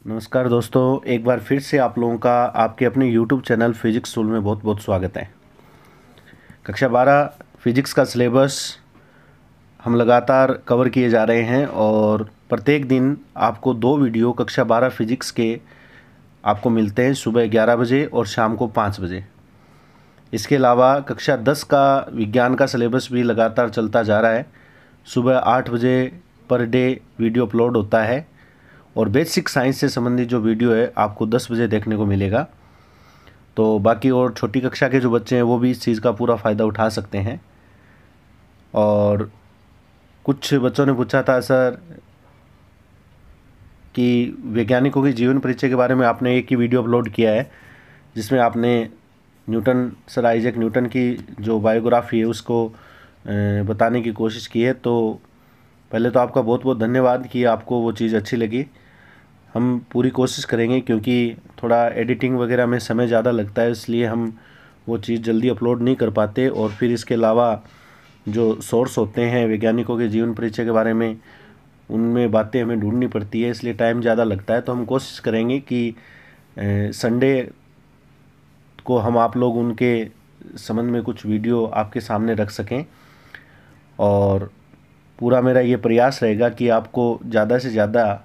नमस्कार दोस्तों, एक बार फिर से आप लोगों का आपके अपने YouTube चैनल फिजिक्स स्कूल में बहुत बहुत स्वागत है। कक्षा 12 फिजिक्स का सिलेबस हम लगातार कवर किए जा रहे हैं और प्रत्येक दिन आपको 2 वीडियो कक्षा 12 फिजिक्स के आपको मिलते हैं, सुबह 11 बजे और शाम को 5 बजे। इसके अलावा कक्षा 10 का विज्ञान का सिलेबस भी लगातार चलता जा रहा है। सुबह 8 बजे पर डे वीडियो अपलोड होता है और बेसिक साइंस से संबंधित जो वीडियो है आपको 10 बजे देखने को मिलेगा। तो बाकी और छोटी कक्षा के जो बच्चे हैं वो भी इस चीज़ का पूरा फ़ायदा उठा सकते हैं। और कुछ बच्चों ने पूछा था सर कि वैज्ञानिकों की जीवन परिचय के बारे में आपने एक ही वीडियो अपलोड किया है, जिसमें आपने न्यूटन, सर आइजैक न्यूटन की जो बायोग्राफी है उसको बताने की कोशिश की है। तो पहले तो आपका बहुत बहुत धन्यवाद कि आपको वो चीज़ अच्छी लगी। हम पूरी कोशिश करेंगे, क्योंकि थोड़ा एडिटिंग वगैरह में समय ज़्यादा लगता है, इसलिए हम वो चीज़ जल्दी अपलोड नहीं कर पाते। और फिर इसके अलावा जो सोर्स होते हैं वैज्ञानिकों के जीवन परिचय के बारे में, उनमें बातें हमें ढूंढनी पड़ती है, इसलिए टाइम ज़्यादा लगता है। तो हम कोशिश करेंगे कि संडे को हम आप लोग उनके संबंध में कुछ वीडियो आपके सामने रख सकें। और पूरा मेरा ये प्रयास रहेगा कि आपको ज़्यादा से ज़्यादा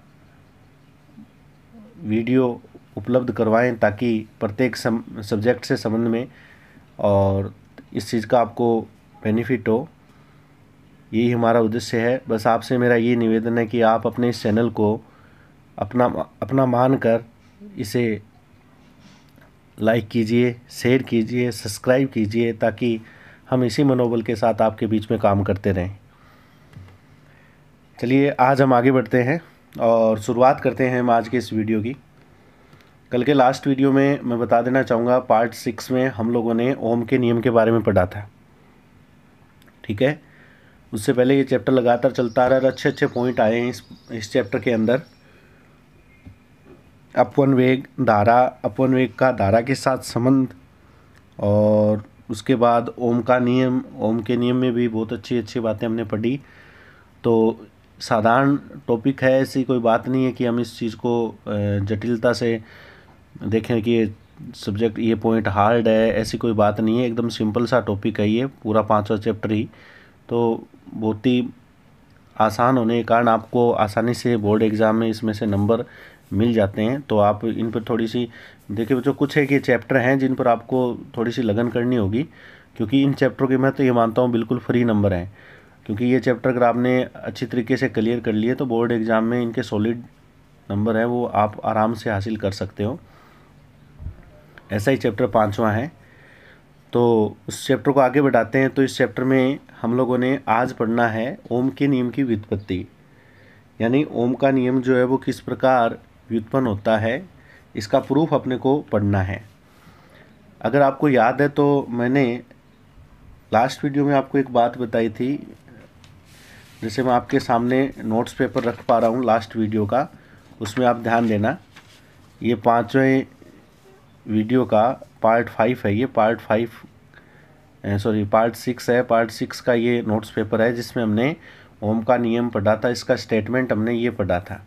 वीडियो उपलब्ध करवाएं, ताकि प्रत्येक सब्जेक्ट से संबंध में और इस चीज़ का आपको बेनिफिट हो। यही हमारा उद्देश्य है। बस आपसे मेरा ये निवेदन है कि आप अपने इस चैनल को अपना अपना मानकर इसे लाइक कीजिए, शेयर कीजिए, सब्सक्राइब कीजिए, ताकि हम इसी मनोबल के साथ आपके बीच में काम करते रहें। चलिए आज हम आगे बढ़ते हैं और शुरुआत करते हैं हम आज के इस वीडियो की। कल के लास्ट वीडियो में मैं बता देना चाहूँगा, पार्ट 6 में हम लोगों ने ओम के नियम के बारे में पढ़ा था, ठीक है। उससे पहले ये चैप्टर लगातार चलता रहा और अच्छे अच्छे पॉइंट आए हैं इस चैप्टर के अंदर। अपवन वेग, धारा, अपवन वेग का धारा के साथ संबंध, और उसके बाद ओम का नियम, ओम के नियम में भी बहुत अच्छी अच्छी बातें हमने पढ़ी। तो साधारण टॉपिक है, ऐसी कोई बात नहीं है कि हम इस चीज़ को जटिलता से देखें कि ये सब्जेक्ट, ये पॉइंट हार्ड है, ऐसी कोई बात नहीं है। एकदम सिंपल सा टॉपिक है ये, पूरा 5वां चैप्टर ही। तो बहुत ही आसान होने के कारण आपको आसानी से बोर्ड एग्ज़ाम में इसमें से नंबर मिल जाते हैं। तो आप इन पर थोड़ी सी देखिए बच्चों, कुछ है कि चैप्टर हैं जिन पर आपको थोड़ी सी लगन करनी होगी, क्योंकि इन चैप्टरों के मैं तो ये मानता हूँ बिल्कुल फ्री नंबर हैं। क्योंकि ये चैप्टर अगर आपने अच्छी तरीके से क्लियर कर लिए तो बोर्ड एग्ज़ाम में इनके सॉलिड नंबर हैं, वो आप आराम से हासिल कर सकते हो। ऐसा ही चैप्टर 5वां है। तो उस चैप्टर को आगे बढ़ाते हैं। तो इस चैप्टर में हम लोगों ने आज पढ़ना है ओम के नियम की व्युत्पत्ति, यानी ओम का नियम जो है वो किस प्रकार व्युत्पन्न होता है, इसका प्रूफ अपने को पढ़ना है। अगर आपको याद है तो मैंने लास्ट वीडियो में आपको एक बात बताई थी, जैसे मैं आपके सामने नोट्स पेपर रख पा रहा हूँ लास्ट वीडियो का, उसमें आप ध्यान देना। ये 5वें वीडियो का पार्ट 5 है, ये पार्ट 6 है। पार्ट 6 का ये नोट्स पेपर है, जिसमें हमने ओम का नियम पढ़ा था, इसका स्टेटमेंट हमने ये पढ़ा था।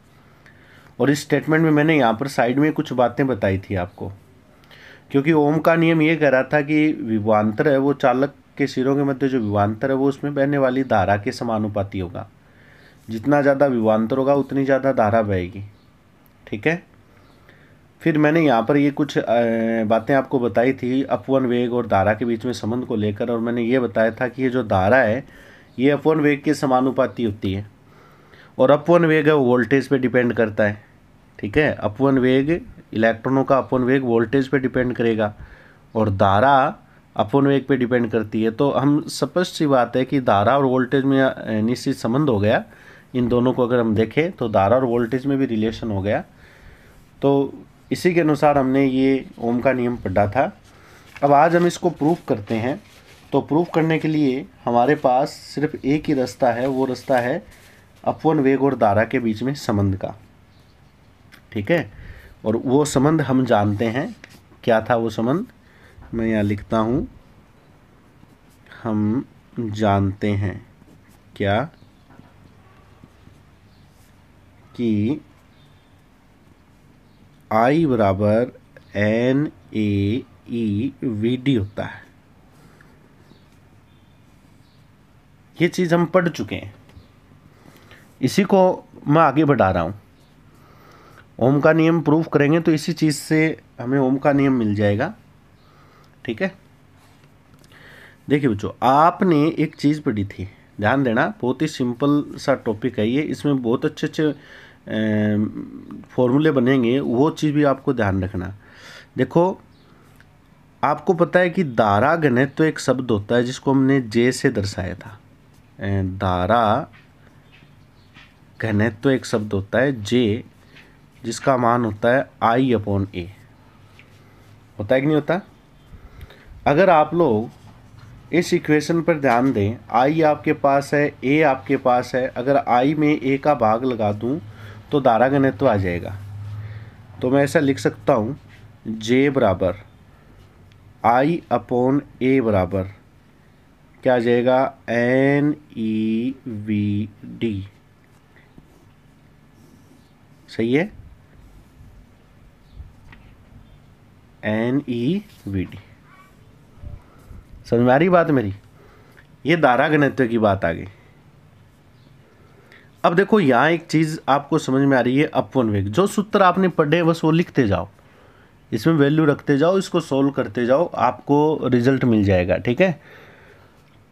और इस स्टेटमेंट में मैंने यहाँ पर साइड में कुछ बातें बताई थी आपको, क्योंकि ओम का नियम ये कह रहा था कि विभवांतर है वो चालक के सिरों के मध्य जो विभवांतर है वो उसमें बहने वाली धारा के समानुपाती होगा। जितना ज़्यादा विभवांतर होगा उतनी ज़्यादा धारा बहेगी, ठीक है। फिर मैंने यहाँ पर ये कुछ बातें आपको बताई थी अपवन वेग और धारा के बीच में संबंध को लेकर, और मैंने ये बताया था कि ये जो धारा है ये अपवन वेग के समानुपाती होती है, और अपवन वेग है वो वोल्टेज पे डिपेंड करता है, ठीक है। अपवन वेग, इलेक्ट्रॉनों का अपवन वेग वोल्टेज पे डिपेंड करेगा, और धारा अपवन वेग पे डिपेंड करती है। तो हम स्पष्ट सी बात है कि धारा और वोल्टेज में निश्चित संबंध हो गया। इन दोनों को अगर हम देखें तो धारा और वोल्टेज में भी रिलेशन हो गया। तो इसी के अनुसार हमने ये ओम का नियम पढ़ा था। अब आज हम इसको प्रूफ करते हैं। तो प्रूफ करने के लिए हमारे पास सिर्फ एक ही रास्ता है, वो रास्ता है अपवन वेग और धारा के बीच में संबंध का, ठीक है। और वो संबंध हम जानते हैं। क्या था वो संबंध, मैं यहाँ लिखता हूँ, हम जानते हैं क्या कि आई बराबर N A E V D होता है। ये चीज़ हम पढ़ चुके हैं, इसी को मैं आगे बढ़ा रहा हूँ। ओम का नियम प्रूव करेंगे तो इसी चीज़ से हमें ओम का नियम मिल जाएगा। ठीक है, देखिए बच्चों, आपने एक चीज़ पढ़ी थी, ध्यान देना, बहुत ही सिंपल सा टॉपिक है ये, इसमें बहुत अच्छे अच्छे फॉर्मूले बनेंगे, वो चीज़ भी आपको ध्यान रखना। देखो, आपको पता है कि धारा घनत्व एक शब्द होता है जिसको हमने जे से दर्शाया था। धारा घनत्व एक शब्द होता है जे, जिसका मान होता है आई अपॉन ए। होता है कि नहीं होता? अगर आप लोग इस इक्वेशन पर ध्यान दें, आई आपके पास है, ए आपके पास है, अगर आई में ए का भाग लगा दूं तो धारा घनत्व आ जाएगा। तो मैं ऐसा लिख सकता हूँ, जे बराबर आई अपॉन ए बराबर क्या आ जाएगा, एन ई वी डी। सही है, एन ई वी डी। समझ में आ रही बात मेरी? ये धारा घनत्व की बात आ गई। अब देखो, यहाँ एक चीज़ आपको समझ में आ रही है, अपवन वेग। जो सूत्र आपने पढ़े बस वो लिखते जाओ, इसमें वैल्यू रखते जाओ, इसको सोल्व करते जाओ, आपको रिजल्ट मिल जाएगा। ठीक है,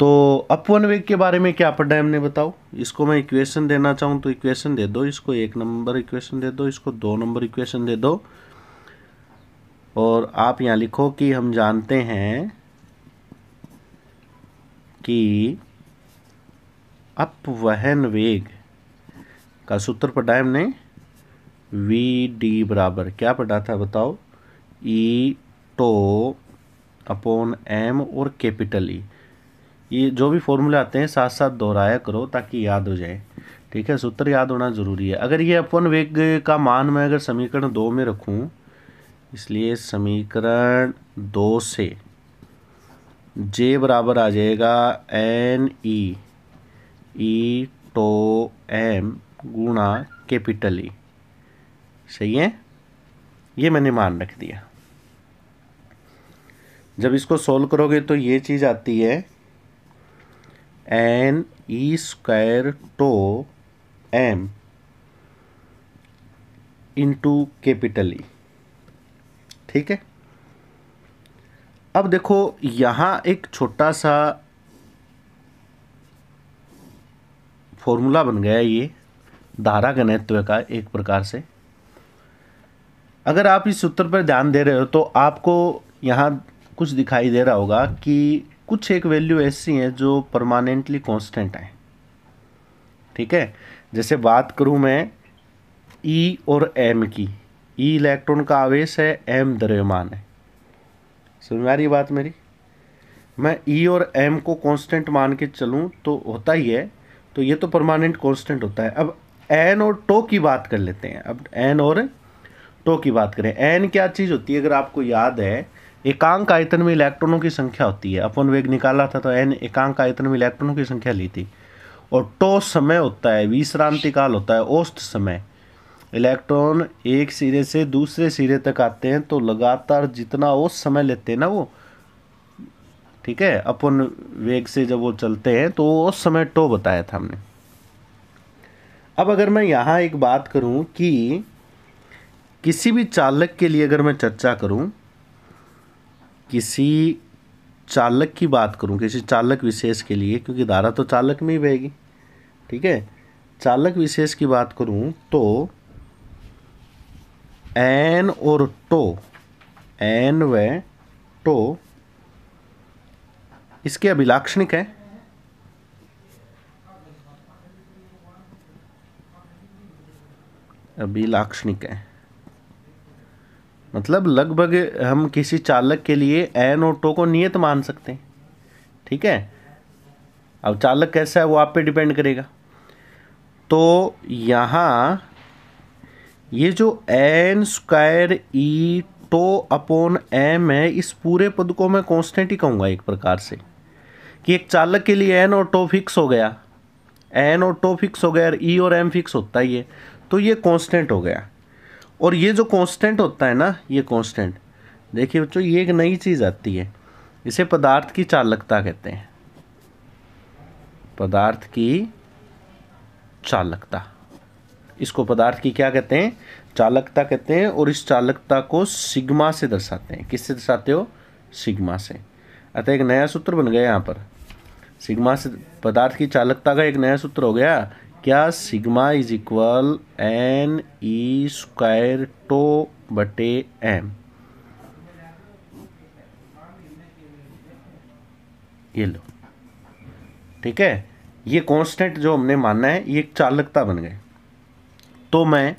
तो अपवन वेग के बारे में क्या पढ़ा है हमने, बताओ। इसको मैं इक्वेशन देना चाहूँ तो इक्वेशन दे दो, इसको 1 नंबर इक्वेशन दे दो, इसको 2 नंबर इक्वेशन दे दो, और आप यहाँ लिखो कि हम जानते हैं कि अपवहन वेग का सूत्र पढ़ा है हमने, वी डी बराबर क्या पढ़ा था बताओ, ई टो अपॉन एम और कैपिटल ई। ये जो भी फॉर्मूले आते हैं साथ साथ दोहराया करो ताकि याद हो जाए। ठीक है, सूत्र याद होना ज़रूरी है। अगर ये अपवन वेग का मान मैं अगर समीकरण 2 में रखूँ, इसलिए समीकरण 2 से जे बराबर आ जाएगा एन ई टो एम गुणा कैपिटल ई। सही है, ये मैंने मान रख दिया। जब इसको सोल्व करोगे तो ये चीज़ आती है N E square tau M into capital E. ठीक है, अब देखो यहाँ एक छोटा सा फॉर्मूला बन गया ये धारा घनत्व का एक प्रकार से। अगर आप इस सूत्र पर ध्यान दे रहे हो तो आपको यहाँ कुछ दिखाई दे रहा होगा कि कुछ एक वैल्यू ऐसी हैं जो परमानेंटली कांस्टेंट हैं। ठीक है, जैसे बात करूँ मैं ई और एम की, ई इलेक्ट्रॉन का आवेश है, एम द्रव्यमान है। समझ में आ रही बात मेरी? मैं ई और एम को कांस्टेंट मान के चलूँ तो होता ही है, तो ये तो परमानेंट कांस्टेंट होता है। अब एन और टो की बात कर लेते हैं। अब एन और टो की बात करें, एन क्या चीज़ होती है अगर आपको याद है, एकांक आयतन में इलेक्ट्रॉनों की संख्या होती है। अपन वेग निकाला था तो एन एकांक आयतन में इलेक्ट्रॉनों की संख्या ली थी, और टो समय होता है, विश्रांति काल होता है, औसत समय। इलेक्ट्रॉन एक सिरे से दूसरे सिरे तक आते हैं तो लगातार जितना औसत समय लेते हैं ना वो, ठीक है, अपन वेग से जब वो चलते हैं तो उस समय टो बताया था हमने। अब अगर मैं यहाँ एक बात करूँ कि किसी भी चालक के लिए अगर मैं चर्चा करूँ, किसी चालक की बात करूँ, किसी चालक विशेष के लिए, क्योंकि धारा तो चालक में ही बहेगी। ठीक है, चालक विशेष की बात करूँ तो एन और टो, एन व टो इसके अभिलाक्षणिक है। अभिलाक्षणिक है मतलब लगभग हम किसी चालक के लिए एन और टो को नियत मान सकते हैं। ठीक है, अब चालक कैसा है वो आप पे डिपेंड करेगा। तो यहाँ ये जो N square E tau upon M है, इस पूरे पद को मैं कांस्टेंट ही कहूँगा एक प्रकार से, कि एक चालक के लिए एन और टो फिक्स हो गया, एन और टो फिक्स हो गया, ई और एम फिक्स होता ही है, तो ये कांस्टेंट हो गया। और ये जो कांस्टेंट होता है ना, ये कांस्टेंट, देखिए बच्चों ये एक नई चीज़ आती है, इसे पदार्थ की चालकता कहते हैं, पदार्थ की चालकता, इसको पदार्थ की क्या कहते हैं, चालकता कहते हैं। और इस चालकता को सिग्मा से दर्शाते हैं। किससे दर्शाते हो, सिग्मा से। अतः एक नया सूत्र बन गया यहाँ पर, सिग्मा से पदार्थ की चालकता का एक नया सूत्र हो गया क्या, sigma is equal N E square tau बटे एम। ये लो, ठीक है, ये कांस्टेंट जो हमने माना है ये एक चालकता बन गए। तो मैं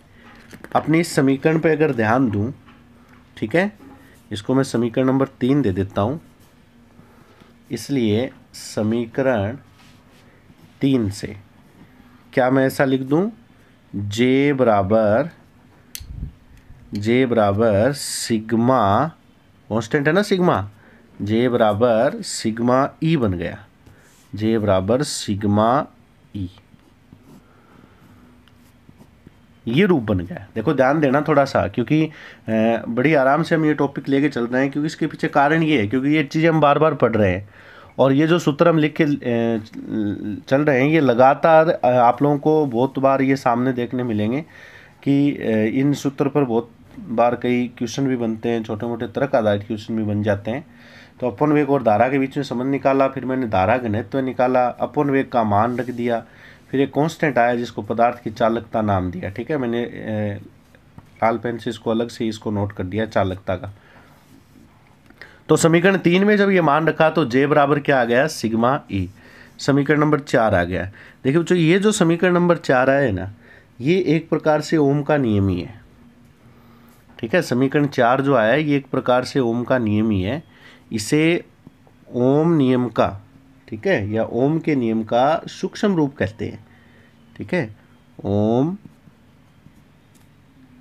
अपनी इस समीकरण पे अगर ध्यान दूं, ठीक है, इसको मैं समीकरण नंबर 3 दे देता हूं। इसलिए समीकरण 3 से क्या मैं ऐसा लिख दूं, जे बराबर सिग्मा, कांस्टेंट है ना सिग्मा, जे बराबर सिग्मा ई बन गया, जे बराबर सिग्मा ई, ये रूप बन गया। देखो ध्यान देना थोड़ा सा, क्योंकि बड़ी आराम से हम ये टॉपिक लेके चल रहे हैं, क्योंकि इसके पीछे कारण ये है, क्योंकि ये चीज़ें हम बार बार पढ़ रहे हैं और ये जो सूत्र हम लिख के चल रहे हैं ये लगातार आप लोगों को बहुत बार ये सामने देखने मिलेंगे कि इन सूत्र पर बहुत बार कई क्वेश्चन भी बनते हैं, छोटे मोटे तर्क आधारित क्वेश्चन भी बन जाते हैं। तो अपन वेग और धारा के बीच में संबंध निकाला, फिर मैंने धारा घनत्व निकाला, अपन वेग का मान रख दिया, फिर एक कांस्टेंट आया जिसको पदार्थ की चालकता नाम दिया, ठीक है, मैंने लाल पेन से इसको अलग से इसको नोट कर दिया चालकता का। तो समीकरण 3 में जब ये मान रखा तो जे बराबर क्या आ गया, सिग्मा ई। समीकरण नंबर 4 आ गया। देखिए बच्चों ये जो समीकरण नंबर 4 आया है ना, ये एक प्रकार से ओम का नियम ही है, ठीक है, समीकरण 4 जो आया है ये एक प्रकार से ओम का नियम ही है। इसे ओम नियम का, ठीक है, या ओम के नियम का सूक्ष्म रूप कहते हैं, ठीक है, ओम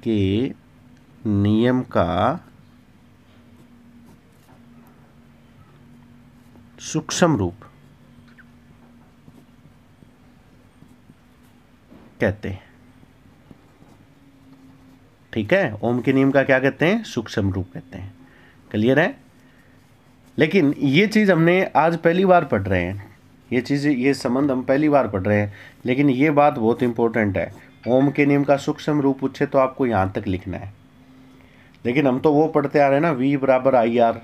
के नियम का सूक्ष्म रूप कहते हैं, ठीक है, ओम के नियम का क्या कहते हैं, सूक्ष्म रूप कहते हैं। क्लियर है। लेकिन ये चीज़ हमने आज पहली बार पढ़ रहे हैं, ये चीज़, ये संबंध हम पहली बार पढ़ रहे हैं, लेकिन ये बात बहुत इंपॉर्टेंट है। ओम के नियम का सूक्ष्म रूप पूछे तो आपको यहाँ तक लिखना है, लेकिन हम तो वो पढ़ते आ रहे हैं ना, V बराबर IR।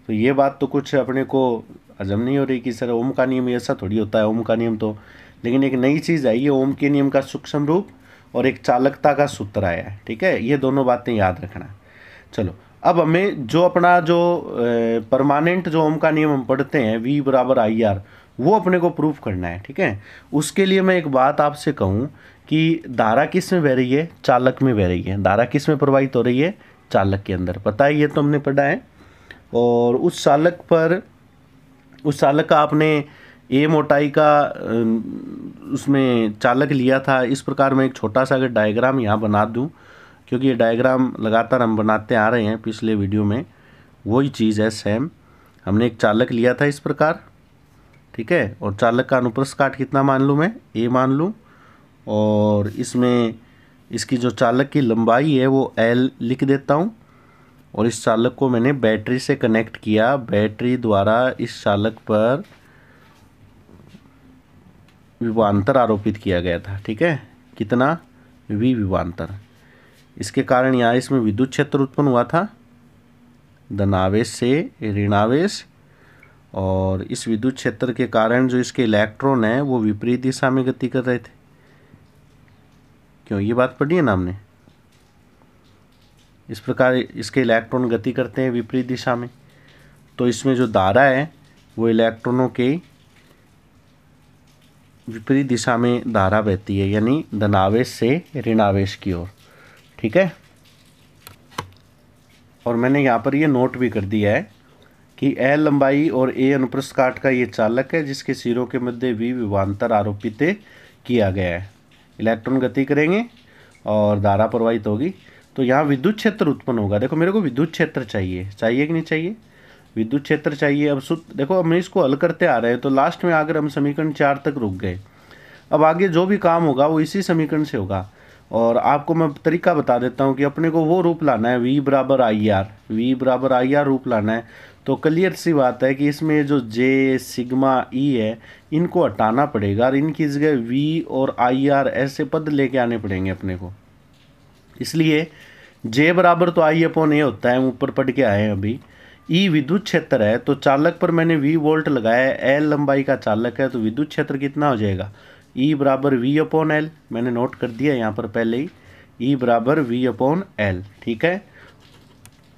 तो ये बात तो कुछ अपने को हजम नहीं हो रही कि सर ओम का नियम ऐसा थोड़ी होता है, ओम का नियम तो, लेकिन एक नई चीज़ आई है, ओम के नियम का सूक्ष्म रूप और एक चालकता का सूत्र आया है, ठीक है, ये दोनों बातें याद रखना। चलो अब हमें जो अपना जो परमानेंट जो ओम का नियम हम पढ़ते हैं V बराबर IR, वो अपने को प्रूफ करना है, ठीक है। उसके लिए मैं एक बात आपसे कहूँ कि धारा किस में बह रही है, चालक में बह रही है। धारा किस में प्रवाहित हो रही है, चालक के अंदर, पता है, ये तो हमने पढ़ा है। और उस चालक पर, उस चालक का आपने ए मोटाई का उसमें चालक लिया था। इस प्रकार मैं एक छोटा सा अगर डायग्राम यहाँ बना दूँ, क्योंकि ये डायग्राम लगातार हम बनाते आ रहे हैं पिछले वीडियो में, वही चीज़ है सेम। हमने एक चालक लिया था इस प्रकार, ठीक है, और चालक का अनुप्रस्थ काट कितना मान लूँ मैं, ए मान लूँ, और इसमें इसकी जो चालक की लंबाई है वो L लिख देता हूँ। और इस चालक को मैंने बैटरी से कनेक्ट किया, बैटरी द्वारा इस चालक पर विभवांतर आरोपित किया गया था, ठीक है, कितना, V विभवांतर। इसके कारण यहाँ इसमें विद्युत क्षेत्र उत्पन्न हुआ था, धनावेश से ऋणावेश, और इस विद्युत क्षेत्र के कारण जो इसके इलेक्ट्रॉन हैं वो विपरीत दिशा में गति कर रहे थे। क्यों, ये बात पढ़ी है ना हमने, इस प्रकार इसके इलेक्ट्रॉन गति करते हैं विपरीत दिशा में। तो इसमें जो धारा है वो इलेक्ट्रॉनों के विपरीत दिशा में धारा बहती है, यानी धनावेश से ऋणावेश की ओर, ठीक है। और मैंने यहाँ पर ये नोट भी कर दिया है कि L लंबाई और A अनुप्रस्थ काट का ये चालक है जिसके सिरों के मध्य V विभवांतर आरोपित किया गया है। इलेक्ट्रॉन गति करेंगे और धारा प्रवाहित होगी, तो यहाँ विद्युत क्षेत्र उत्पन्न होगा। देखो मेरे को विद्युत क्षेत्र चाहिए, चाहिए कि नहीं चाहिए, विद्युत क्षेत्र चाहिए। अब देखो हम इसको हल करते आ रहे हैं, तो लास्ट में आकर हम समीकरण 4 तक रुक गए। अब आगे जो भी काम होगा वो इसी समीकरण से होगा, और आपको मैं तरीका बता देता हूँ कि अपने को वो रूप लाना है V बराबर आई आर, V बराबर आई आर रूप लाना है। तो क्लियर सी बात है कि इसमें जो J सिग्मा E है इनको हटाना पड़ेगा और इनकी जगह V और आई आर ऐसे पद लेके आने पड़ेंगे अपने को। इसलिए J बराबर तो I अपॉन A होता है, हम ऊपर पढ़ के आए हैं अभी। E विद्युत क्षेत्र है, तो चालक पर मैंने V वोल्ट लगाया है, L लंबाई का चालक है, तो विद्युत क्षेत्र कितना हो जाएगा, E बराबर V अपॉन L। मैंने नोट कर दिया यहाँ पर पहले ही, E बराबर V अपॉन L, ठीक है।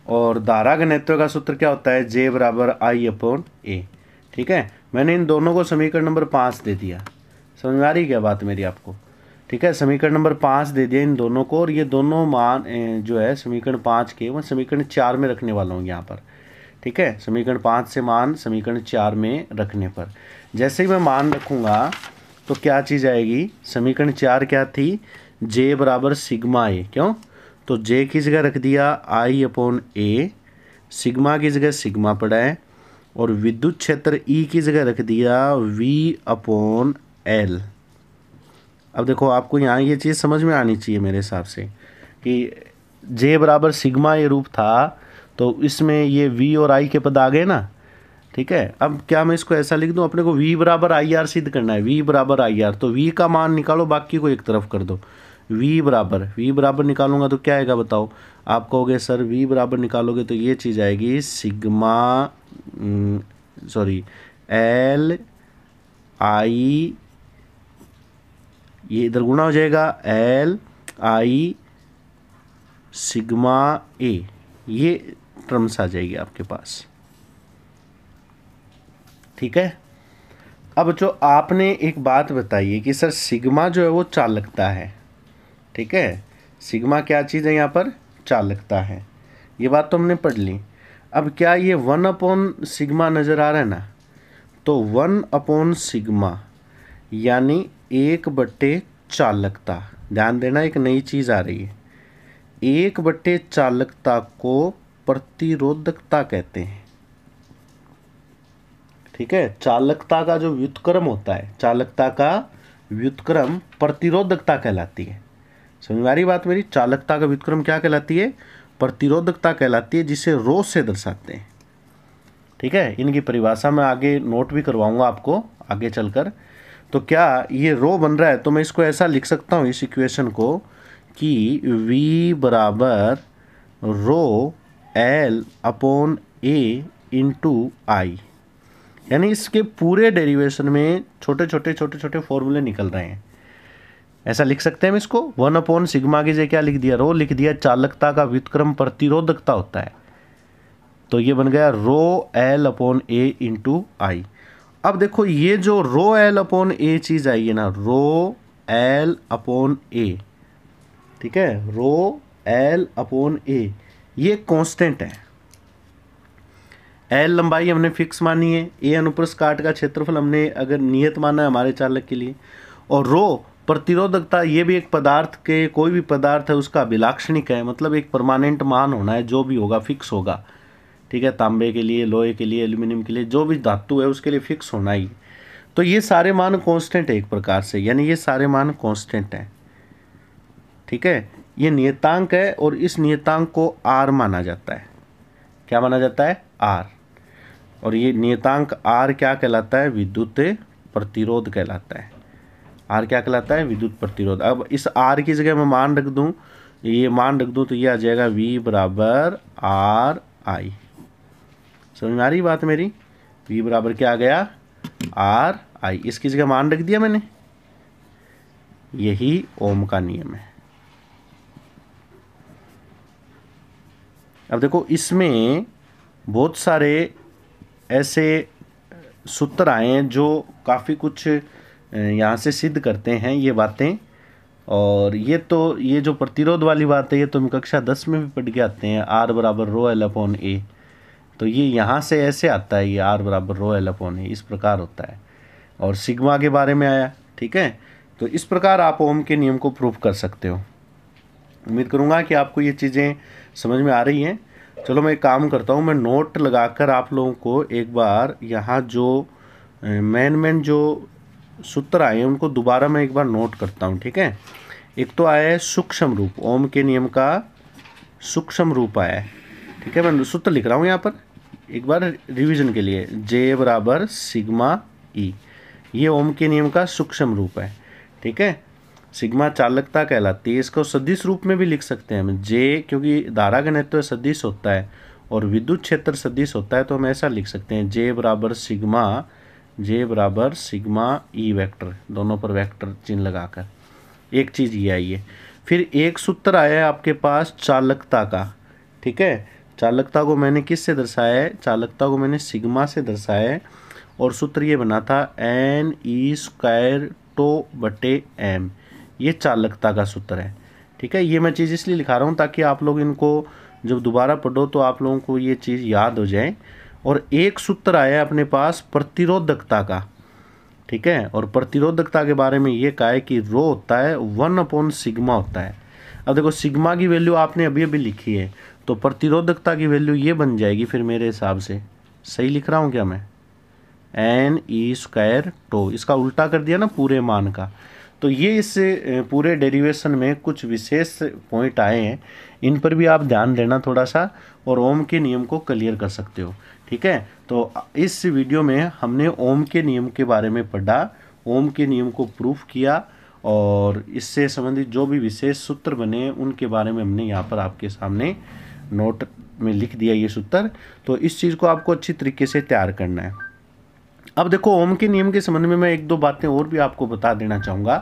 और धारा घनत्व का सूत्र क्या होता है, J बराबर I अपॉन A, ठीक है। मैंने इन दोनों को समीकरण नंबर 5 दे दिया। समझ में आ रही क्या बात मेरी आपको, ठीक है। समीकरण नंबर 5 दे दिया इन दोनों को, और ये दोनों मान जो है समीकरण 5 के वो समीकरण 4 में रखने वाला हूँ यहाँ पर, ठीक है। समीकरण 5 से मान समीकरण 4 में रखने पर जैसे ही मैं मान रखूँगा तो क्या चीज़ आएगी, समीकरण 4 क्या थी, J बराबर सिग्मा A, क्यों, तो J की जगह रख दिया I अपॉन A, सिग्मा की जगह सिग्मा पड़ा है, और विद्युत क्षेत्र E की जगह रख दिया V अपॉन L। अब देखो आपको यहाँ ये चीज़ समझ में आनी चाहिए मेरे हिसाब से कि J बराबर सिग्मा ये रूप था, तो इसमें ये V और I के पद आ गए ना, ठीक है। अब क्या मैं इसको ऐसा लिख दूँ, अपने को V बराबर आई आर सिद्ध करना है, V बराबर आई आर, तो V का मान निकालो, बाकी को एक तरफ कर दो। V बराबर निकालूंगा तो क्या आएगा बताओ, आप कहोगे सर V बराबर निकालोगे तो ये चीज़ आएगी सिग्मा L I, ये इधर गुणा हो जाएगा L I सिग्मा A, ये टर्म्स आ जाएगी आपके पास, ठीक है। अब जो आपने एक बात बताई है कि सर सिग्मा जो है वो चालकता है, ठीक है। सिग्मा क्या चीज़ है यहाँ पर, चालकता है, ये बात तो हमने पढ़ ली। अब क्या ये 1 अपॉन सिग्मा नज़र आ रहा है ना, तो 1 अपॉन सिग्मा यानी 1/, चालकता, ध्यान देना एक नई चीज़ आ रही है, 1/, चालकता को प्रतिरोधकता कहते हैं, ठीक है। चालकता का जो व्युत्क्रम होता है, चालकता का व्युत्क्रम प्रतिरोधकता कहलाती है। समझ में आ रही बात मेरी, चालकता का व्युत्क्रम क्या कहलाती है, प्रतिरोधकता कहलाती है, जिसे रो से दर्शाते हैं, ठीक है। इनकी परिभाषा मैं आगे नोट भी करवाऊंगा आपको आगे चलकर। तो क्या ये रो बन रहा है, तो मैं इसको ऐसा लिख सकता हूँ इस इक्वेशन को कि V बराबर रो L अपॉन A इंटू आई, यानी इसके पूरे डेरिवेशन में छोटे छोटे फॉर्मूले निकल रहे हैं। ऐसा लिख सकते हैं हम इसको, 1 अपॉन सिग्मा की जगह क्या लिख दिया, रो लिख दिया, चालकता का व्युत्क्रम प्रतिरोधकता होता है, तो ये बन गया रो L अपॉन A इंटू आई। अब देखो ये जो रो L अपॉन A चीज़ आई है ना, रो L अपॉन A, ठीक है, रो L अपॉन A ये कांस्टेंट है। L लंबाई हमने फिक्स मानी है, A अनुप्रस्थ काट का क्षेत्रफल हमने अगर नियत माना है हमारे चालक के लिए, और रो प्रतिरोधकता ये भी एक पदार्थ के, कोई भी पदार्थ है उसका अभिलाक्षणिक है, मतलब एक परमानेंट मान होना है, जो भी होगा फिक्स होगा, ठीक है। तांबे के लिए, लोहे के लिए, एल्यूमिनियम के लिए, जो भी धातु है उसके लिए फिक्स होना ही। तो ये सारे मान कांस्टेंट है एक प्रकार से, यानी ये सारे मान कांस्टेंट हैं, ठीक है। ये नियतांक है और इस नियतांक को R माना जाता है, क्या माना जाता है, R। और ये नियतांक R क्या कहलाता है, विद्युत प्रतिरोध कहलाता है। R क्या कहलाता है, विद्युत प्रतिरोध। अब इस R की जगह मैं मान रख दूं, ये मान रख दूं तो ये आ जाएगा V बराबर RI। समझ में आ रही बात मेरी, V बराबर क्या आ गया, RI, इसकी जगह मान रख दिया मैंने, यही ओम का नियम है। अब देखो इसमें बहुत सारे ऐसे सूत्र आए हैं जो काफ़ी कुछ यहाँ से सिद्ध करते हैं ये बातें, और ये जो प्रतिरोध वाली बात है ये तो हम कक्षा 10 में भी पढ़ के आते हैं, R बराबर रो L अपॉन A, तो ये यहाँ से ऐसे आता है, ये R बराबर रो L अपॉन A इस प्रकार होता है, और सिग्मा के बारे में आया, ठीक है। तो इस प्रकार आप ओम के नियम को प्रूव कर सकते हो। उम्मीद करूँगा कि आपको ये चीज़ें समझ में आ रही हैं। चलो मैं एक काम करता हूँ, मैं नोट लगाकर आप लोगों को एक बार यहाँ जो मेन जो सूत्र आए हैं उनको दोबारा मैं एक बार नोट करता हूँ, ठीक है। एक तो आया है सूक्ष्म रूप, ओम के नियम का सूक्ष्म रूप आया है। ठीक है, मैं सूत्र लिख रहा हूँ यहाँ पर एक बार रिवीजन के लिए, जे बराबर सिग्मा ई, ये ओम के नियम का सूक्ष्म रूप है। ठीक है, सिग्मा चालकता कहलाती है। इसको सदिश रूप में भी लिख सकते हैं हम, जे क्योंकि धारा घनत्व सदिश होता है और विद्युत क्षेत्र सदिश होता है, तो हम ऐसा लिख सकते हैं जे बराबर सिग्मा ई वेक्टर, दोनों पर वेक्टर चिन्ह लगाकर। एक चीज़ ये आई है। फिर एक सूत्र आया है आपके पास चालकता का। ठीक है, चालकता को मैंने किससे दर्शाया है? चालकता को मैंने सिग्मा से दर्शाया है और सूत्र ये बना था n² टो बटे m, ये चालकता का सूत्र है। ठीक है, ये मैं चीज़ इसलिए लिखा रहा हूँ ताकि आप लोग इनको जब दोबारा पढ़ो तो आप लोगों को ये चीज़ याद हो जाए। और एक सूत्र आया अपने पास प्रतिरोधकता का। ठीक है, और प्रतिरोधकता के बारे में ये कहा है कि रो होता है 1/सिग्मा होता है। अब देखो सिग्मा की वैल्यू आपने अभी अभी लिखी है, तो प्रतिरोधकता की वैल्यू ये बन जाएगी फिर मेरे हिसाब से, सही लिख रहा हूँ क्या मैं? n² टो, इसका उल्टा कर दिया ना पूरे मान का। तो ये इस पूरे डेरिवेशन में कुछ विशेष पॉइंट आए हैं, इन पर भी आप ध्यान देना थोड़ा सा और ओम के नियम को क्लियर कर सकते हो। ठीक है, तो इस वीडियो में हमने ओम के नियम के बारे में पढ़ा, ओम के नियम को प्रूफ किया और इससे संबंधित जो भी विशेष सूत्र बने उनके बारे में हमने यहाँ पर आपके सामने नोट में लिख दिया ये सूत्र। तो इस चीज़ को आपको अच्छी तरीके से तैयार करना है। अब देखो ओम के नियम के संबंध में मैं एक दो बातें और भी आपको बता देना चाहूँगा,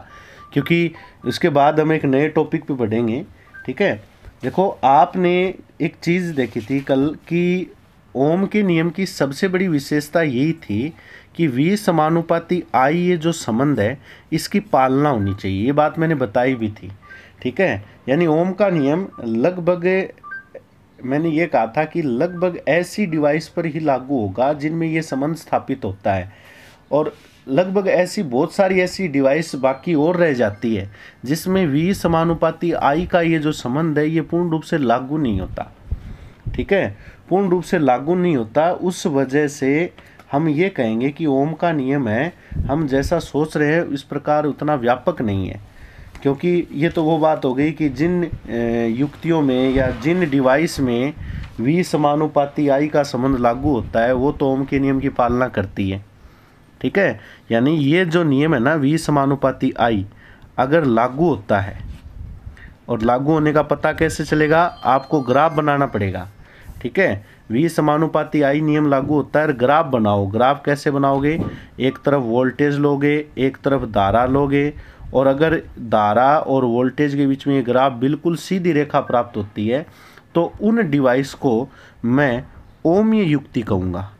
क्योंकि इसके बाद हम एक नए टॉपिक पे बढ़ेंगे। ठीक है, देखो आपने एक चीज़ देखी थी कल कि ओम के नियम की सबसे बड़ी विशेषता यही थी कि V समानुपाती I ये जो संबंध है इसकी पालना होनी चाहिए, ये बात मैंने बताई भी थी। ठीक है, यानी ओम का नियम लगभग मैंने ये कहा था कि लगभग ऐसी डिवाइस पर ही लागू होगा जिनमें ये संबंध स्थापित होता है, और लगभग ऐसी बहुत सारी ऐसी डिवाइस बाकी और रह जाती है जिसमें V समानुपाती I का ये जो संबंध है ये पूर्ण रूप से लागू नहीं होता। ठीक है, पूर्ण रूप से लागू नहीं होता, उस वजह से हम ये कहेंगे कि ओम का नियम है, हम जैसा सोच रहे हैं इस प्रकार उतना व्यापक नहीं है। क्योंकि ये तो वो बात हो गई कि जिन युक्तियों में या जिन डिवाइस में V समानुपाती I का संबंध लागू होता है वो तो ओम के नियम की पालना करती है। ठीक है, यानी ये जो नियम है ना V समानुपाती I अगर लागू होता है, और लागू होने का पता कैसे चलेगा? आपको ग्राफ बनाना पड़ेगा। ठीक है, V समानुपाती I नियम लागू होता है, ग्राफ बनाओ। ग्राफ कैसे बनाओगे? एक तरफ वोल्टेज लोगे, एक तरफ धारा लोगे, और अगर धारा और वोल्टेज के बीच में ये ग्राफ बिल्कुल सीधी रेखा प्राप्त होती है तो उन डिवाइस को मैं ओमीय युक्ति कहूँगा।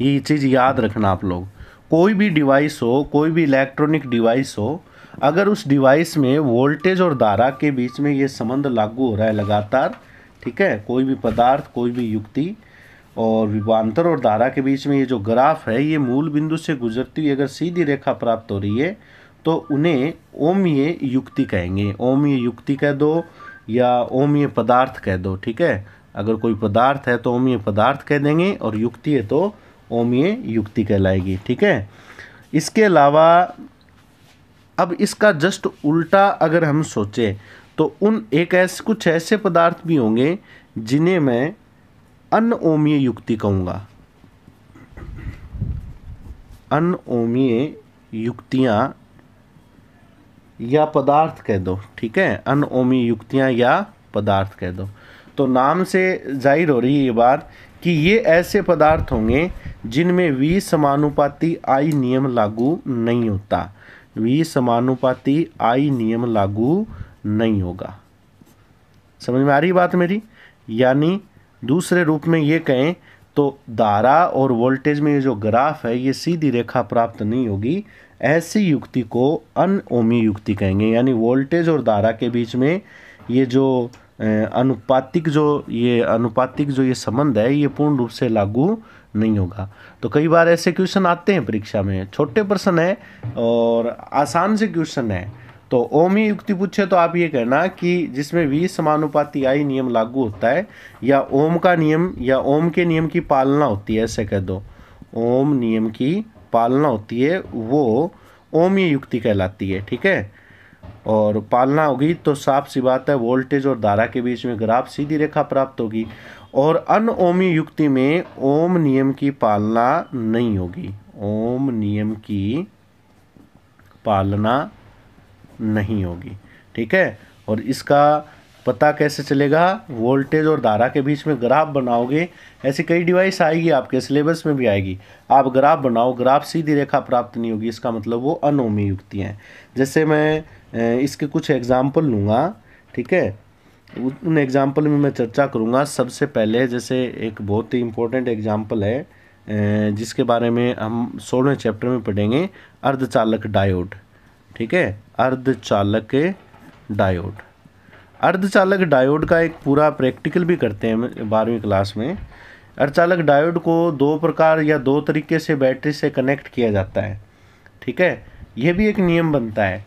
ये चीज़ याद रखना आप लोग। कोई भी डिवाइस हो, कोई भी इलेक्ट्रॉनिक डिवाइस हो, अगर उस डिवाइस में वोल्टेज और धारा के बीच में ये संबंध लागू हो रहा है लगातार, ठीक है, कोई भी पदार्थ, कोई भी युक्ति और विभवांतर और धारा के बीच में ये जो ग्राफ है ये मूल बिंदु से गुजरती हुई अगर सीधी रेखा प्राप्त हो रही है तो उन्हें ओमीय युक्ति कहेंगे। ओमीय युक्ति कह दो या ओमीय पदार्थ कह दो। ठीक है, अगर कोई पदार्थ है तो ओमीय पदार्थ कह देंगे और युक्ति है तो ओमीय युक्ति कहलाएगी। ठीक है, इसके अलावा अब इसका जस्ट उल्टा अगर हम सोचें तो कुछ ऐसे पदार्थ भी होंगे जिन्हें मैं अनओमीय युक्ति कहूँगा। अनओमीय युक्तियाँ या पदार्थ कह दो। ठीक है, अनओमीय युक्तियाँ या पदार्थ कह दो। तो नाम से जाहिर हो रही है ये बात कि ये ऐसे पदार्थ होंगे जिनमें V समानुपाती I नियम लागू नहीं होता। V समानुपाती I नियम लागू नहीं होगा। समझ में आ रही बात मेरी? यानी दूसरे रूप में ये कहें तो धारा और वोल्टेज में ये जो ग्राफ है ये सीधी रेखा प्राप्त नहीं होगी, ऐसी युक्ति को अनओमीय युक्ति कहेंगे। यानी वोल्टेज और धारा के बीच में ये जो अनुपातिक जो ये संबंध है ये पूर्ण रूप से लागू नहीं होगा। तो कई बार ऐसे क्वेश्चन आते हैं परीक्षा में, छोटे प्रश्न है और आसान से क्वेश्चन है। तो ओमीय युक्ति पूछे तो आप ये कहना कि जिसमें V समानुपाती I नियम लागू होता है या ओम का नियम या ओम के नियम की पालना होती है, ऐसे कह दो। ओम नियम की पालना होती है वो ओमीय युक्ति कहलाती है। ठीक है, और पालना होगी तो साफ सी बात है वोल्टेज और धारा के बीच में ग्राफ सीधी रेखा प्राप्त होगी। और अनओमी युक्ति में ओम नियम की पालना नहीं होगी, ओम नियम की पालना नहीं होगी। ठीक है, और इसका पता कैसे चलेगा? वोल्टेज और धारा के बीच में ग्राफ बनाओगे, ऐसी कई डिवाइस आएगी, आपके सिलेबस में भी आएगी। आप ग्राफ बनाओ, ग्राफ सीधी रेखा प्राप्त नहीं होगी, इसका मतलब वो अनोमी युक्ति हैं। जैसे मैं इसके कुछ एग्जाम्पल लूँगा, ठीक है, उन एग्जाम्पल में मैं चर्चा करूँगा। सबसे पहले जैसे एक बहुत ही इम्पोर्टेंट एग्जाम्पल है जिसके बारे में हम 16वें चैप्टर में पढ़ेंगे, अर्धचालक डायोड। ठीक है, अर्धचालक डायोड। अर्धचालक डायोड का एक पूरा प्रैक्टिकल भी करते हैं 12वीं क्लास में। अर्धचालक डायोड को दो प्रकार या दो तरीके से बैटरी से कनेक्ट किया जाता है। ठीक है, यह भी एक नियम बनता है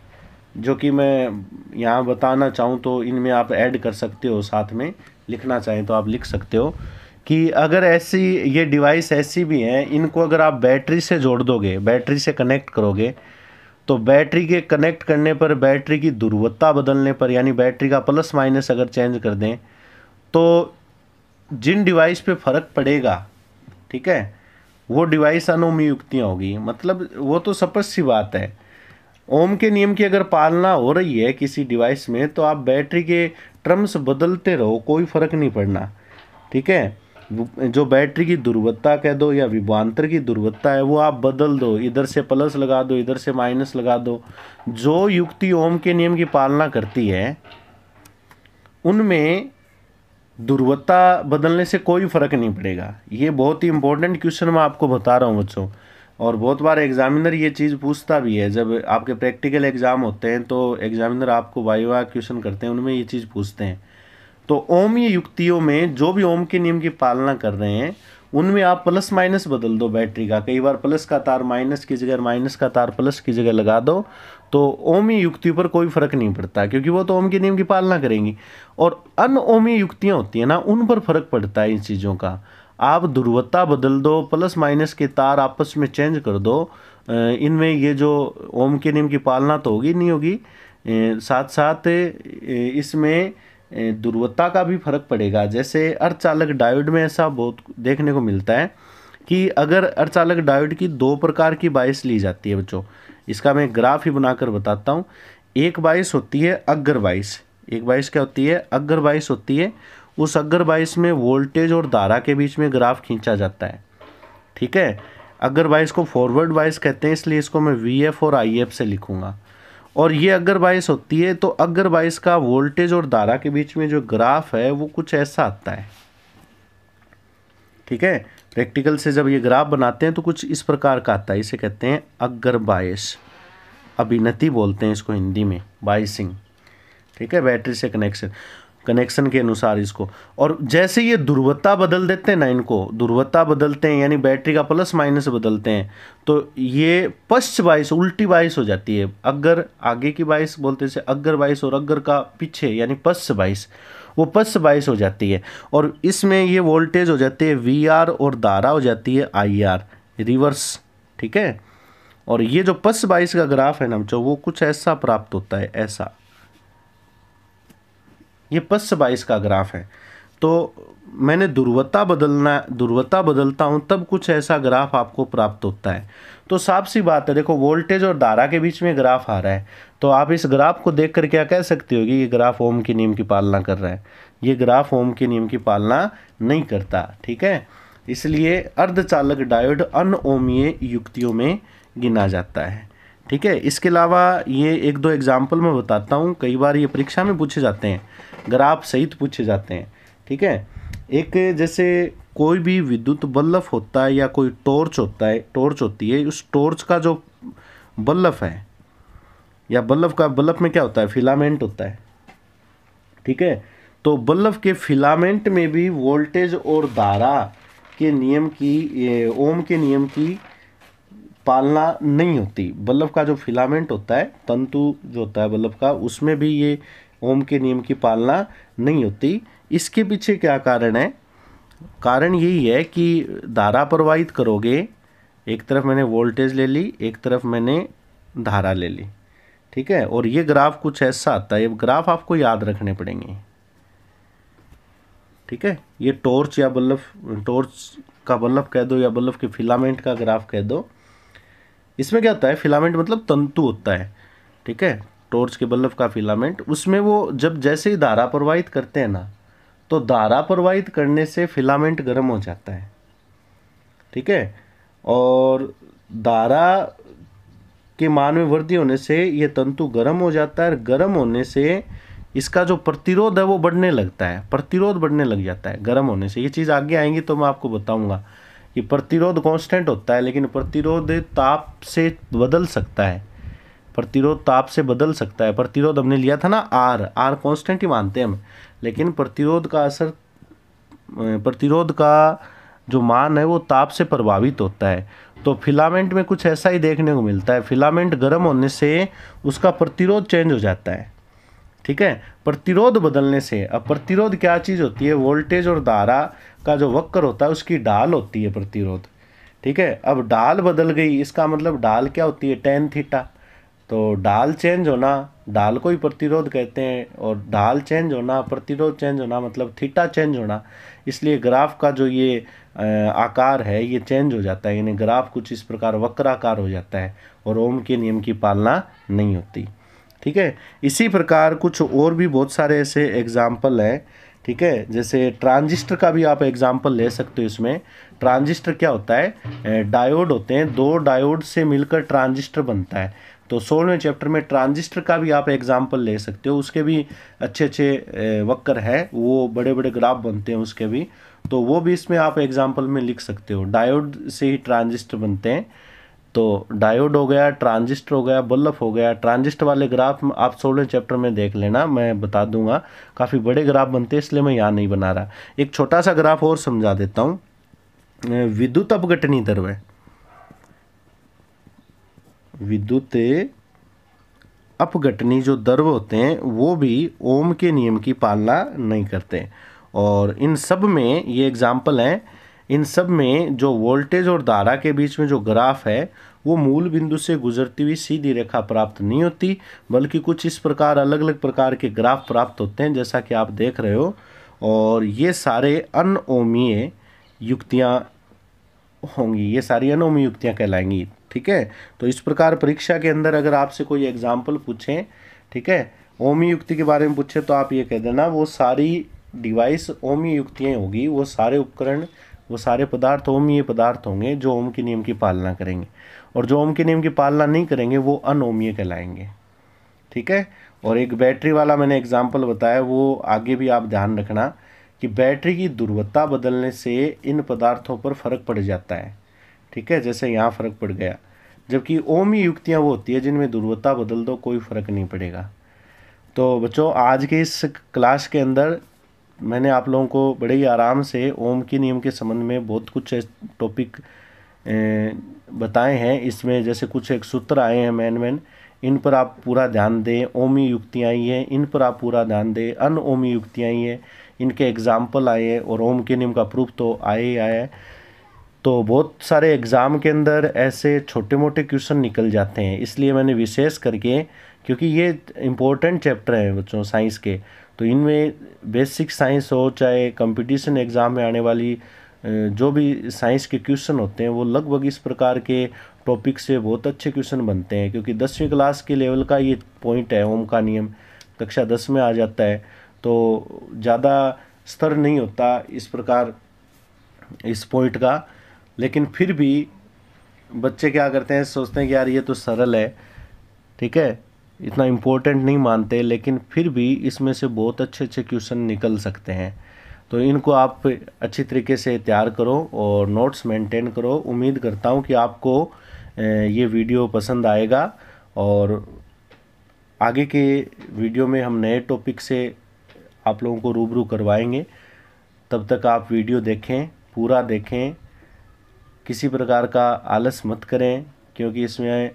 जो कि मैं यहाँ बताना चाहूँ तो इनमें आप ऐड कर सकते हो, साथ में लिखना चाहें तो आप लिख सकते हो कि अगर ऐसी ये डिवाइस ऐसी भी हैं, इनको अगर आप बैटरी से जोड़ दोगे, बैटरी से कनेक्ट करोगे, तो बैटरी के कनेक्ट करने पर बैटरी की ध्रुवता बदलने पर, यानी बैटरी का प्लस माइनस अगर चेंज कर दें तो जिन डिवाइस पे फ़र्क पड़ेगा, ठीक है, वो डिवाइस अनोमी युक्तियाँ होगी। मतलब वो तो स्पष्ट सी बात है, ओम के नियम की अगर पालना हो रही है किसी डिवाइस में तो आप बैटरी के टर्म्स बदलते रहो, कोई फ़र्क नहीं पड़ना। ठीक है, जो बैटरी की ध्रुवता कह दो या विभवांतर की ध्रुवता है वो आप बदल दो, इधर से प्लस लगा दो, इधर से माइनस लगा दो। जो युक्ति ओम के नियम की पालना करती है उनमें ध्रुवता बदलने से कोई फर्क नहीं पड़ेगा। ये बहुत ही इंपॉर्टेंट क्वेश्चन मैं आपको बता रहा हूँ बच्चों, और बहुत बार एग्जामिनर ये चीज़ पूछता भी है। जब आपके प्रैक्टिकल एग्जाम होते हैं तो एग्जामिनर आपको वाइवा क्वेश्चन करते हैं, उनमें ये चीज़ पूछते हैं। तो ओमीय युक्तियों में जो भी ओम के नियम की पालना कर रहे हैं उनमें आप प्लस माइनस बदल दो बैटरी का, कई बार प्लस का तार माइनस की जगह, माइनस का तार प्लस की जगह लगा दो, तो ओमीय युक्ति पर कोई फर्क नहीं पड़ता क्योंकि वो तो ओम के नियम की पालना करेंगी। और अनओमीय युक्तियाँ होती हैं ना, उन पर फर्क पड़ता है इन चीज़ों का। आप ध्रुवता बदल दो, प्लस माइनस के तार आपस में चेंज कर दो, इनमें ये जो ओम के नियम की पालना तो होगी नहीं होगी, साथ साथ इसमें ध्रुवता का भी फर्क पड़ेगा। जैसे अर्धचालक डायोड में ऐसा बहुत देखने को मिलता है कि अगर अर्धचालक डायोड की दो प्रकार की बाइस ली जाती है बच्चों, इसका मैं ग्राफ ही बनाकर बताता हूँ। एक बाइस होती है अग्र बाइस, एक बाइस क्या होती है? अग्र बाइस होती है। उस अग्र बाइस में वोल्टेज और धारा के बीच में ग्राफ खींचा जाता है। ठीक है, अग्र बाइस को फॉरवर्ड बाइस कहते हैं, इसलिए इसको मैं VF और IF से लिखूंगा। और ये अग्र बाइस होती है तो अग्र बाइस का वोल्टेज और धारा के बीच में जो ग्राफ है वो कुछ ऐसा आता है। ठीक है, प्रैक्टिकल से जब ये ग्राफ बनाते हैं तो कुछ इस प्रकार का आता है, इसे कहते हैं अग्र बाइस, अभिनति बोलते हैं इसको हिंदी में, बाइसिंग। ठीक है, बैटरी से कनेक्शन के अनुसार इसको। और जैसे ये ध्रुवता बदल देते हैं ना, इनको ध्रुवता बदलते हैं यानी बैटरी का प्लस माइनस बदलते हैं, तो ये पश्च बाइस, उल्टी बाइस हो जाती है। अग्र आगे की बाइस बोलते हैं अग्र बाइस, और अग्र का पीछे यानी पश्च बाइस, वो पश्च बाइस हो जाती है। और इसमें ये वोल्टेज हो जाती है VR और धारा हो जाती है IR, रिवर्स। ठीक है, और ये जो पश्च बाइस का ग्राफ है ना बच्चों, वो कुछ ऐसा प्राप्त होता है, ऐसा, ये पश्च बाइस का ग्राफ है। तो मैंने ध्रुवता बदलता हूँ तब कुछ ऐसा ग्राफ आपको प्राप्त होता है। तो साफ सी बात है, देखो वोल्टेज और धारा के बीच में ग्राफ आ रहा है, तो आप इस ग्राफ को देख कर क्या कह सकते हो कि ये ग्राफ ओम के नियम की पालना कर रहा है। ये ग्राफ ओम के नियम की पालना नहीं करता। ठीक है, इसलिए अर्धचालक डायोड अनओमीय युक्तियों में गिना जाता है। ठीक है, इसके अलावा ये एक दो एग्जाम्पल मैं बताता हूँ, कई बार ये परीक्षा में पूछे जाते हैं, ग्राफ सहित पूछे जाते हैं। ठीक है, एक जैसे कोई भी विद्युत बल्ब होता है या कोई टॉर्च होती है, उस टॉर्च का जो बल्ब है या बल्ब में क्या होता है? फिलामेंट होता है। ठीक है, तो बल्ब के फिलामेंट में भी वोल्टेज और धारा के नियम की, ओम के नियम की पालना नहीं होती। बल्ब का जो फिलामेंट होता है, तंतु जो होता है बल्ब का, उसमें भी ये ओम के नियम की पालना नहीं होती। इसके पीछे क्या कारण है? कारण यही है कि धारा प्रवाहित करोगे, एक तरफ मैंने वोल्टेज ले ली, एक तरफ मैंने धारा ले ली। ठीक है। और ये ग्राफ कुछ ऐसा आता है, ये ग्राफ आपको याद रखने पड़ेंगे, ठीक है। ये टॉर्च या बल्ब, टॉर्च का बल्ब कह दो या बल्ब के फिलामेंट का ग्राफ कह दो। इसमें क्या होता है, फिलामेंट मतलब तंतु होता है, ठीक है। टॉर्च के बल्ब का फिलामेंट, उसमें वो जब जैसे ही धारा प्रवाहित करते हैं ना, तो धारा प्रवाहित करने से फिलामेंट गर्म हो जाता है, ठीक है। और धारा के मान में वृद्धि होने से ये तंतु गर्म हो जाता है, और गर्म होने से इसका जो प्रतिरोध है वो बढ़ने लगता है, प्रतिरोध बढ़ने लग जाता है गर्म होने से। ये चीज़ आगे आएंगी तो मैं आपको बताऊंगा कि प्रतिरोध कांस्टेंट होता है, लेकिन प्रतिरोध ताप से बदल सकता है, प्रतिरोध ताप से बदल सकता है। प्रतिरोध हमने लिया था ना आर, आर कांस्टेंट ही मानते हैं हम, लेकिन प्रतिरोध का असर, प्रतिरोध का जो मान है वो ताप से प्रभावित होता है। तो फिलामेंट में कुछ ऐसा ही देखने को मिलता है, फिलामेंट गर्म होने से उसका प्रतिरोध चेंज हो जाता है, ठीक है। प्रतिरोध बदलने से, अब प्रतिरोध क्या चीज़ होती है, वोल्टेज और धारा का जो वक्र होता है उसकी ढाल होती है प्रतिरोध, ठीक है। अब ढाल बदल गई, इसका मतलब ढाल क्या होती है, टेन थीटा। तो ढाल चेंज होना, ढाल को ही प्रतिरोध कहते हैं, और ढाल चेंज होना, प्रतिरोध चेंज होना मतलब थीटा चेंज होना। इसलिए ग्राफ का जो ये आकार है ये चेंज हो जाता है, यानी ग्राफ कुछ इस प्रकार वक्राकार हो जाता है और ओम के नियम की पालना नहीं होती, ठीक है। इसी प्रकार कुछ और भी बहुत सारे ऐसे एग्जाम्पल हैं, ठीक है। जैसे ट्रांजिस्टर का भी आप एग्जाम्पल ले सकते हो। इसमें ट्रांजिस्टर क्या होता है, डायोड होते हैं, दो डायोड से मिलकर ट्रांजिस्टर बनता है। तो 16वें चैप्टर में ट्रांजिस्टर का भी आप एग्जाम्पल ले सकते हो, उसके भी अच्छे अच्छे वक्र है, वो बड़े बड़े ग्राफ बनते हैं उसके भी, तो वो भी इसमें आप एग्जाम्पल में लिख सकते हो। डायोड से ही ट्रांजिस्टर बनते हैं, तो डायोड हो गया, ट्रांजिस्टर हो गया, बल्ब हो गया। ट्रांजिस्टर वाले ग्राफ आप 16वें चैप्टर में देख लेना, मैं बता दूंगा, काफ़ी बड़े ग्राफ बनते हैं इसलिए मैं यहाँ नहीं बना रहा। एक छोटा सा ग्राफ और समझा देता हूँ, विद्युत अपघटनी दर है, विद्युत अपघटनी जो द्रव होते हैं वो भी ओम के नियम की पालना नहीं करते। और इन सब में ये एग्जाम्पल हैं, इन सब में जो वोल्टेज और धारा के बीच में जो ग्राफ है वो मूल बिंदु से गुजरती हुई सीधी रेखा प्राप्त नहीं होती, बल्कि कुछ इस प्रकार अलग अलग प्रकार के ग्राफ प्राप्त होते हैं जैसा कि आप देख रहे हो। और ये सारे अनओमीय युक्तियाँ होंगी, ये सारी अनोमी युक्तियाँ कहलाएंगी, ठीक है। तो इस प्रकार परीक्षा के अंदर अगर आपसे कोई एग्जाम्पल पूछें, ठीक है, ओमी युक्ति के बारे में पूछे, तो आप ये कह देना वो सारी डिवाइस ओमी युक्तियाँ होगी, वो सारे उपकरण, वो सारे पदार्थ ओमीय पदार्थ होंगे जो ओम के नियम की पालना करेंगे, और जो ओम के नियम की पालना नहीं करेंगे वो अनोमीय कहलाएंगे, ठीक है। और एक बैटरी वाला मैंने एग्जाम्पल बताया, वो आगे भी आप ध्यान रखना कि बैटरी की ध्रुवता बदलने से इन पदार्थों पर फर्क पड़ जाता है, ठीक है, जैसे यहाँ फर्क पड़ गया। जबकि ओमी युक्तियाँ वो होती है जिनमें ध्रुवता बदल दो कोई फर्क नहीं पड़ेगा। तो बच्चों आज के इस क्लास के अंदर मैंने आप लोगों को बड़े ही आराम से ओम के नियम के संबंध में बहुत कुछ टॉपिक बताए हैं। इसमें जैसे कुछ एक सूत्र आए हैं मेन, इन पर आप पूरा ध्यान दें। ओमी युक्तियाँ आई हैं, इन पर आप पूरा ध्यान दें। अनओमी युक्तियाँ आई हैं, इनके एग्जाम्पल आए हैं, और ओम के नियम का प्रूफ तो आए ही आया है। तो बहुत सारे एग्ज़ाम के अंदर ऐसे छोटे मोटे क्वेश्चन निकल जाते हैं, इसलिए मैंने विशेष करके, क्योंकि ये इम्पोर्टेंट चैप्टर हैं बच्चों साइंस के, तो इनमें बेसिक साइंस हो चाहे कंपटीशन एग्ज़ाम में आने वाली जो भी साइंस के क्वेश्चन होते हैं वो लगभग इस प्रकार के टॉपिक से बहुत अच्छे क्वेश्चन बनते हैं, क्योंकि 10वीं क्लास के लेवल का ये पॉइंट है। ओम का नियम कक्षा 10 में आ जाता है, तो ज़्यादा स्तर नहीं होता इस प्रकार इस पॉइंट का, लेकिन फिर भी बच्चे क्या करते हैं, सोचते हैं कि यार ये तो सरल है, ठीक है, इतना इम्पोर्टेंट नहीं मानते, लेकिन फिर भी इसमें से बहुत अच्छे अच्छे क्वेश्चन निकल सकते हैं। तो इनको आप अच्छी तरीके से तैयार करो और नोट्स मेंटेन करो। उम्मीद करता हूँ कि आपको ये वीडियो पसंद आएगा, और आगे के वीडियो में हम नए टॉपिक से आप लोगों को रूबरू करवाएंगे। तब तक आप वीडियो देखें, पूरा देखें, किसी प्रकार का आलस मत करें, क्योंकि इसमें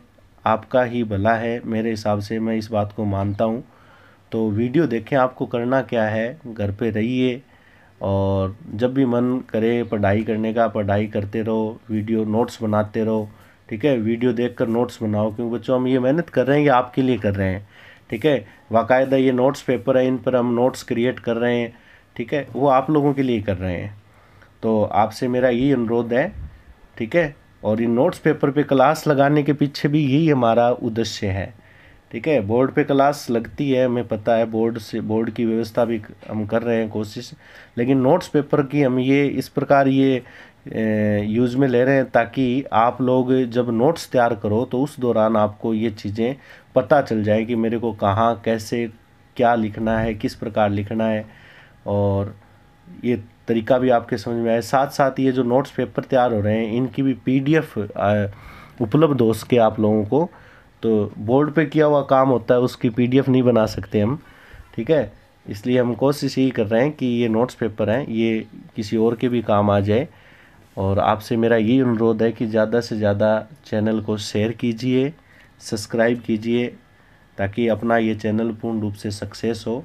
आपका ही भला है मेरे हिसाब से, मैं इस बात को मानता हूँ। तो वीडियो देखें, आपको करना क्या है, घर पे रहिए और जब भी मन करे पढ़ाई करने का, पढ़ाई करते रहो, वीडियो नोट्स बनाते रहो, ठीक है, वीडियो देखकर नोट्स बनाओ, क्योंकि बच्चों हम ये मेहनत कर रहे हैं, ये आपके लिए कर रहे हैं। ठीक है, बाकायदा ये नोट्स पेपर है, इन पर हम नोट्स क्रिएट कर रहे हैं। ठीक है, वो आप लोगों के लिए कर रहे हैं। तो आपसे मेरा यही अनुरोध है। ठीक है, और इन नोट्स पेपर पे क्लास लगाने के पीछे भी यही हमारा उद्देश्य है। ठीक है, बोर्ड पे क्लास लगती है, हमें पता है, बोर्ड की व्यवस्था भी हम कर रहे हैं कोशिश, लेकिन नोट्स पेपर की हम ये इस प्रकार ये यूज़ में ले रहे हैं ताकि आप लोग जब नोट्स तैयार करो तो उस दौरान आपको ये चीज़ें पता चल जाए कि मेरे को कहाँ कैसे क्या लिखना है, किस प्रकार लिखना है, और ये तरीका भी आपके समझ में आए। साथ साथ ये जो नोट्स पेपर तैयार हो रहे हैं इनकी भी पीडीएफ उपलब्ध हो सके आप लोगों को। तो बोर्ड पे किया हुआ काम होता है, उसकी पीडीएफ नहीं बना सकते हम। ठीक है, इसलिए हम कोशिश यही कर रहे हैं कि ये नोट्स पेपर हैं ये किसी और के भी काम आ जाए। और आपसे मेरा यही अनुरोध है कि ज़्यादा से ज़्यादा चैनल को शेयर कीजिए, सब्सक्राइब कीजिए, ताकि अपना ये चैनल पूर्ण रूप से सक्सेस हो।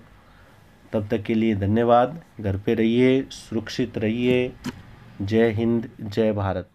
तब तक के लिए धन्यवाद। घर पे रहिए, सुरक्षित रहिए। जय हिंद, जय भारत।